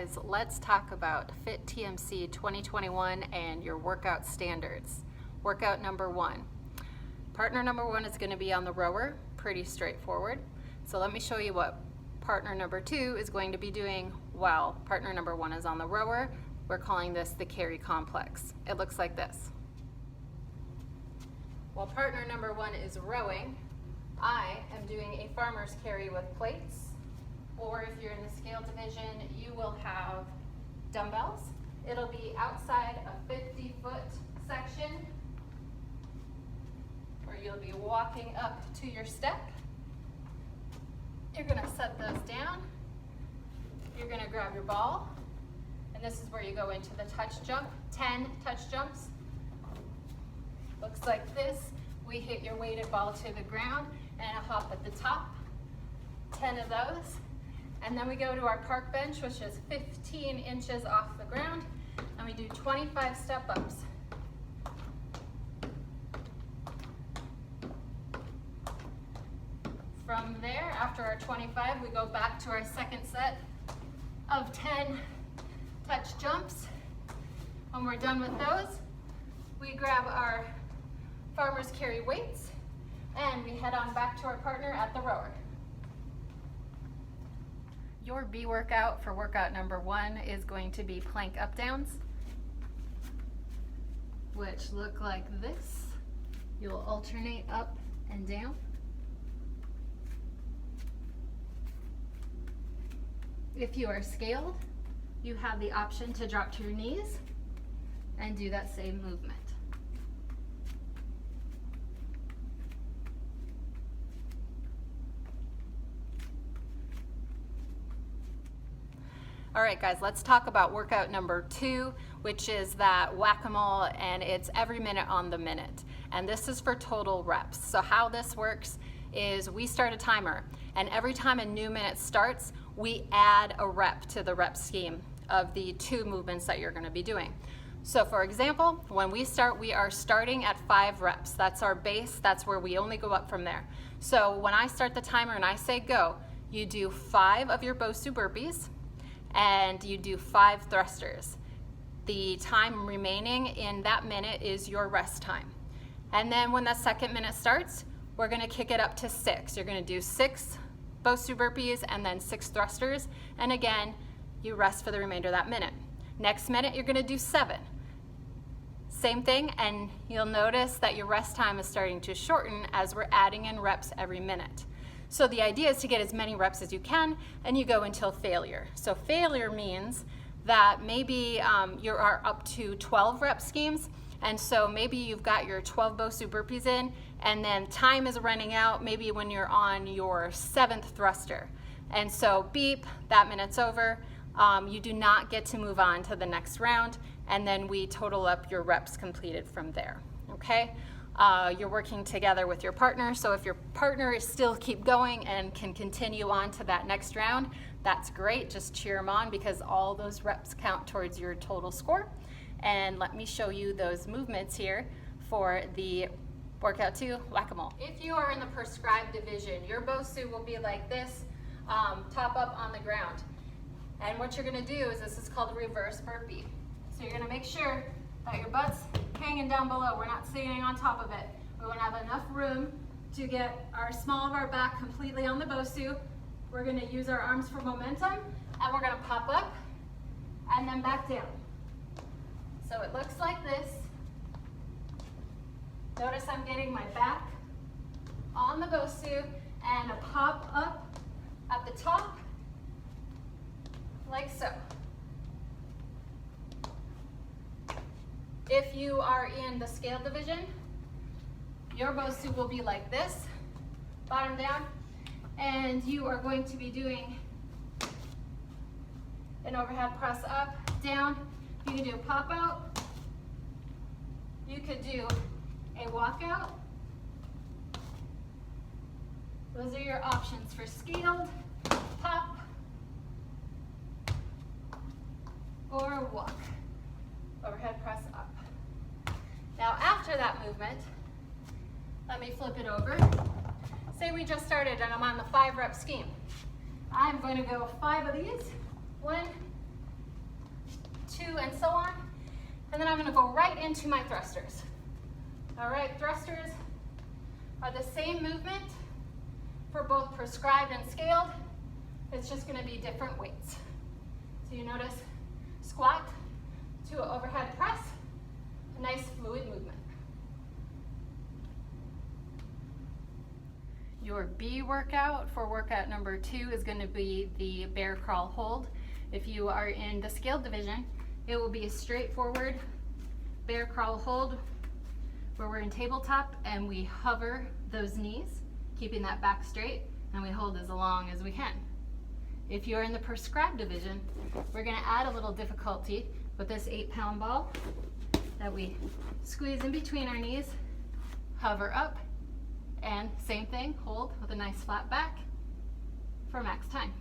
guys, let's talk about FitTMC 2021 and your workout standards. Workout number 1. Partner number 1 is going to be on the rower, pretty straightforward. So let me show you what partner number 2 is going to be doing while partner number 1 is on the rower. We're calling this the carry complex. It looks like this. While partner number 1 is rowing, I am doing a farmer's carry with plates. Or if you're in the scale division, you will have dumbbells. It'll be outside a 50-foot section where you'll be walking up to your step. You're gonna set those down. You're gonna grab your ball, and this is where you go into the touch jump, 10 touch jumps. Looks like this. We hit your weighted ball to the ground and a hop at the top, 10 of those. And then we go to our park bench, which is 15 inches off the ground, and we do 25 step-ups. From there, after our 25, we go back to our second set of 10 touch jumps. When we're done with those, we grab our farmer's carry weights, and we head on back to our partner at the rower. Your B workout for workout number 1 is going to be plank up downs, which look like this. You'll alternate up and down. If you are scaled, you have the option to drop to your knees and do that same movement. All right, guys, let's talk about workout number 2, which is that whack-a-mole, and it's every minute on the minute. And this is for total reps. So how this works is we start a timer, and every time a new minute starts, we add a rep to the rep scheme of the 2 movements that you're gonna be doing. So for example, when we start, we are starting at 5 reps. That's our base, that's where we only go up from there. So when I start the timer and I say go, you do 5 of your Bosu burpees, and you do 5 thrusters. The time remaining in that minute is your rest time. And then when that second minute starts, we're gonna kick it up to 6. You're gonna do 6 Bosu burpees and then 6 thrusters. And again, you rest for the remainder of that minute. Next minute, you're gonna do 7. Same thing, and you'll notice that your rest time is starting to shorten as we're adding in reps every minute. So the idea is to get as many reps as you can, and you go until failure. So failure means that maybe you are up to 12 rep schemes, and so maybe you've got your 12 Bosu burpees in, and then time is running out maybe when you're on your 7th thruster. And so beep, that minute's over. You do not get to move on to the next round, and then we total up your reps completed from there, okay? You're working together with your partner, so if your partner is still keep going and can continue on to that next round, that's great. Just cheer them on because all those reps count towards your total score. And let me show you those movements here for the workout 2, whack-a-mole. If you are in the prescribed division, your Bosu will be like this, top up on the ground. And what you're gonna do is, this is called a reverse burpee. So you're gonna make sure that your butt's hanging down below. We're not sitting on top of it. We want to have enough room to get our small of our back completely on the Bosu. We're going to use our arms for momentum, and we're going to pop up and then back down. So it looks like this. Notice I'm getting my back on the Bosu and a pop up at the top, like so. If you are in the scale division, your Bosu will be like this, bottom down, and you are going to be doing an overhead press up, down. You can do a pop out. You could do a walkout. Those are your options for scaled, pop, or walk. Overhead press up. Now after that movement, let me flip it over. Say we just started and I'm on the 5 rep scheme. I'm going to go 5 of these. 1, and so on. And then I'm gonna go right into my thrusters. All right, thrusters are the same movement for both prescribed and scaled. It's just gonna be different weights. So you notice squat to overhead press, a nice fluid movement. Your B workout for workout number 2 is going to be the bear crawl hold. If you are in the scaled division, it will be a straightforward bear crawl hold where we're in tabletop and we hover those knees, keeping that back straight, and we hold as long as we can. If you're in the prescribed division, we're going to add a little difficulty with this 8-pound ball that we squeeze in between our knees, hover up, and same thing, hold with a nice flat back for max time.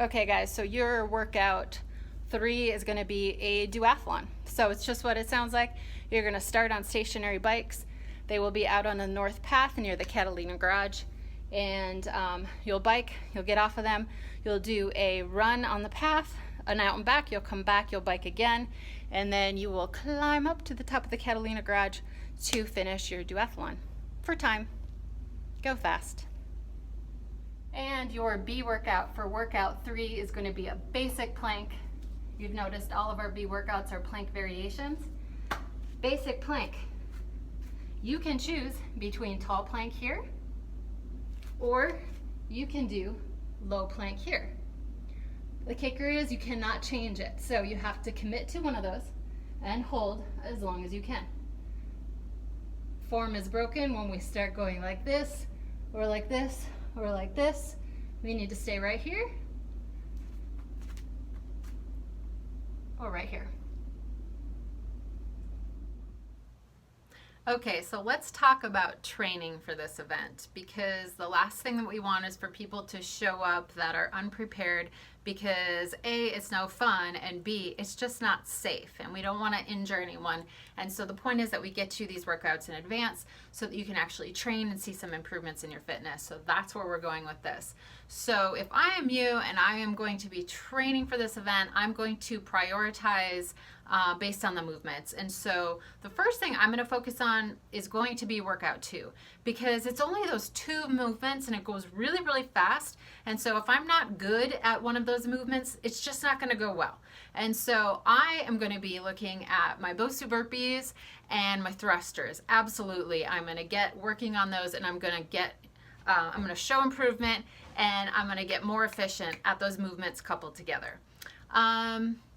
Okay guys, so your workout 3 is going to be a duathlon. So it's just what it sounds like. You're going to start on stationary bikes. They will be out on the north path near the Catalina garage. And you'll bike, you'll get off of them, you'll do a run on the path, an out and back, you'll come back, you'll bike again, and then you will climb up to the top of the Catalina garage to finish your duathlon. For time, go fast. And your B workout for workout 3 is going to be a basic plank. You've noticed all of our B workouts are plank variations. Basic plank. You can choose between tall plank here, or you can do low plank here. The kicker is you cannot change it, so you have to commit to one of those and hold as long as you can. Form is broken when we start going like this, or like this, or like this. We need to stay right here, or right here. Okay, so let's talk about training for this event, because the last thing that we want is for people to show up that are unprepared, because A, it's no fun, and B, it's just not safe, and we don't want to injure anyone. And so the point is that we get you these workouts in advance so that you can actually train and see some improvements in your fitness. So that's where we're going with this. So if I am you and I am going to be training for this event, I'm going to prioritize based on the movements. And so the first thing I'm going to focus on is going to be workout 2, because it's only those 2 movements and it goes really, really fast. And so if I'm not good at one of those movements, it's just not going to go well. And so I am going to be looking at my Bosu burpees and my thrusters. Absolutely. I'm going to get working on those, and I'm going to show improvement, and I'm going to get more efficient at those movements coupled together.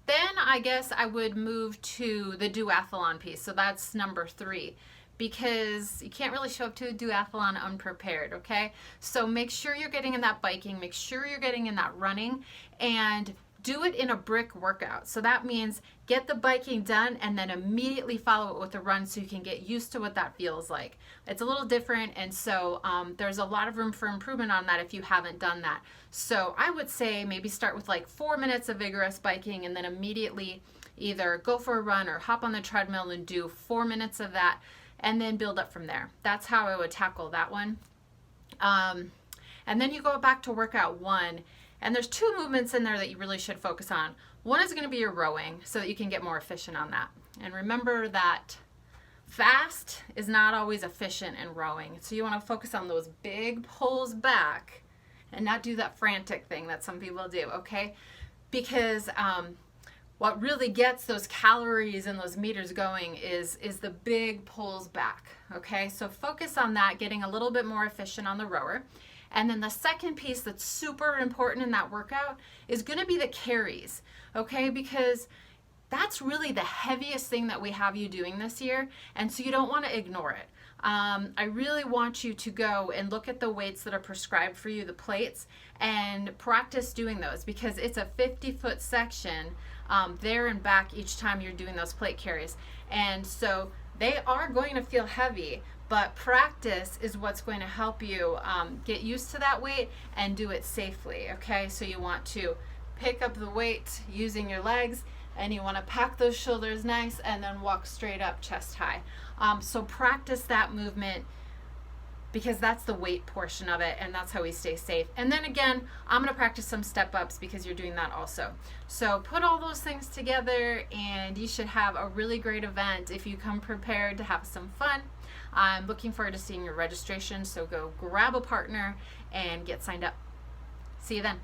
Then I guess I would move to the duathlon piece. So that's number 3, because you can't really show up to a duathlon unprepared, okay? So make sure you're getting in that biking, make sure you're getting in that running, and do it in a brick workout. So that means get the biking done and then immediately follow it with a run so you can get used to what that feels like. It's a little different, and so there's a lot of room for improvement on that if you haven't done that. So I would say maybe start with like 4 minutes of vigorous biking and then immediately either go for a run or hop on the treadmill and do 4 minutes of that, and then build up from there. That's how I would tackle that one. And then you go back to workout 1. And there's 2 movements in there that you really should focus on. One is going to be your rowing, so that you can get more efficient on that. And remember that fast is not always efficient in rowing. So you want to focus on those big pulls back and not do that frantic thing that some people do, okay? Because what really gets those calories and those meters going is the big pulls back, okay? So focus on that, getting a little bit more efficient on the rower. And then the second piece that's super important in that workout is going to be the carries, okay? Because that's really the heaviest thing that we have you doing this year, and so you don't want to ignore it. I really want you to go and look at the weights that are prescribed for you, the plates, and practice doing those, because it's a 50-foot section there and back each time you're doing those plate carries. And so they are going to feel heavy, but practice is what's going to help you get used to that weight and do it safely, okay? So you want to pick up the weight using your legs, and you want to pack those shoulders nice and then walk straight up chest high. So practice that movement because that's the weight portion of it, and that's how we stay safe. And then again, I'm gonna practice some step ups because you're doing that also. So put all those things together and you should have a really great event if you come prepared to have some fun. I'm looking forward to seeing your registration, so go grab a partner and get signed up. See you then.